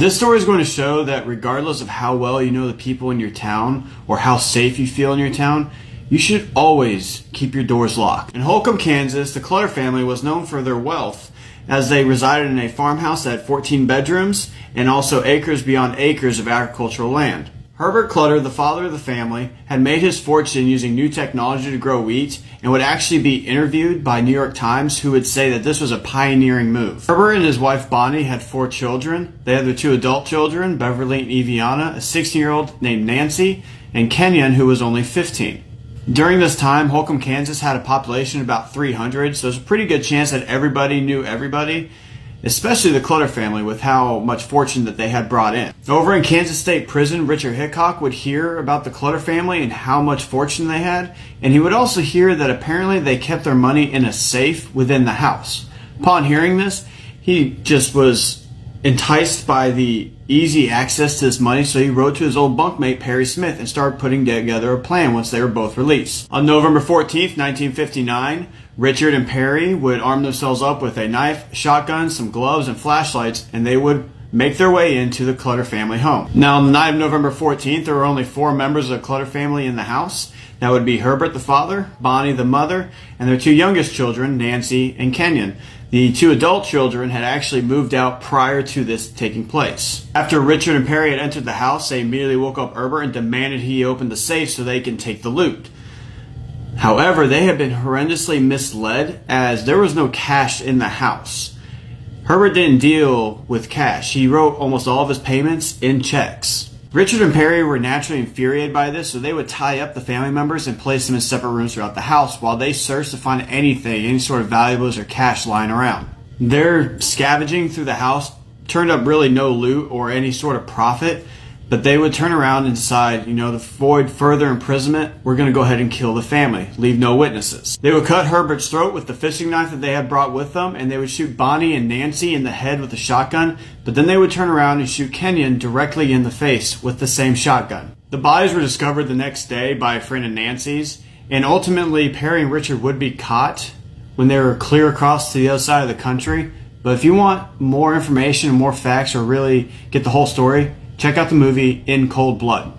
This story is going to show that regardless of how well you know the people in your town or how safe you feel in your town, you should always keep your doors locked. In Holcomb, Kansas, the Clutter family was known for their wealth as they resided in a farmhouse that had 14 bedrooms and also acres beyond acres of agricultural land. Herbert Clutter, the father of the family, had made his fortune using new technology to grow wheat and would actually be interviewed by New York Times, who would say that this was a pioneering move. Herbert and his wife Bonnie had 4 children. They had their 2 adult children, Beverly and Eviana, a 16-year-old named Nancy, and Kenyon, who was only 15. During this time, Holcomb, Kansas had a population of about 300, so there's a pretty good chance that everybody knew everybody, especially the Clutter family with how much fortune that they had brought in. Over in Kansas State Prison, Richard Hickok would hear about the Clutter family and how much fortune they had, and he would also hear that apparently they kept their money in a safe within the house. Upon hearing this, he just was enticed by the easy access to this money, so he wrote to his old bunkmate Perry Smith and started putting together a plan once they were both released. On November 14th, 1959, Richard and Perry would arm themselves up with a knife, shotgun, some gloves, and flashlights, and they would make their way into the Clutter family home. Now, on the night of November 14th, there were only 4 members of the Clutter family in the house. That would be Herbert the father, Bonnie the mother, and their 2 youngest children, Nancy and Kenyon. The 2 adult children had actually moved out prior to this taking place. After Richard and Perry had entered the house, they immediately woke up Herbert and demanded he open the safe so they can take the loot. However, they had been horrendously misled as there was no cash in the house. Herbert didn't deal with cash. He wrote almost all of his payments in checks. Richard and Perry were naturally infuriated by this, so they would tie up the family members and place them in separate rooms throughout the house while they searched to find anything, any sort of valuables or cash lying around. Their scavenging through the house turned up really no loot or any sort of profit, but they would turn around and decide, to avoid further imprisonment, we're going to go ahead and kill the family, leave no witnesses. They would cut Herbert's throat with the fishing knife that they had brought with them, and they would shoot Bonnie and Nancy in the head with a shotgun, but then they would turn around and shoot Kenyon directly in the face with the same shotgun. The bodies were discovered the next day by a friend of Nancy's, and ultimately Perry and Richard would be caught when they were clear across to the other side of the country. But if you want more information and more facts or really get the whole story, check out the movie In Cold Blood.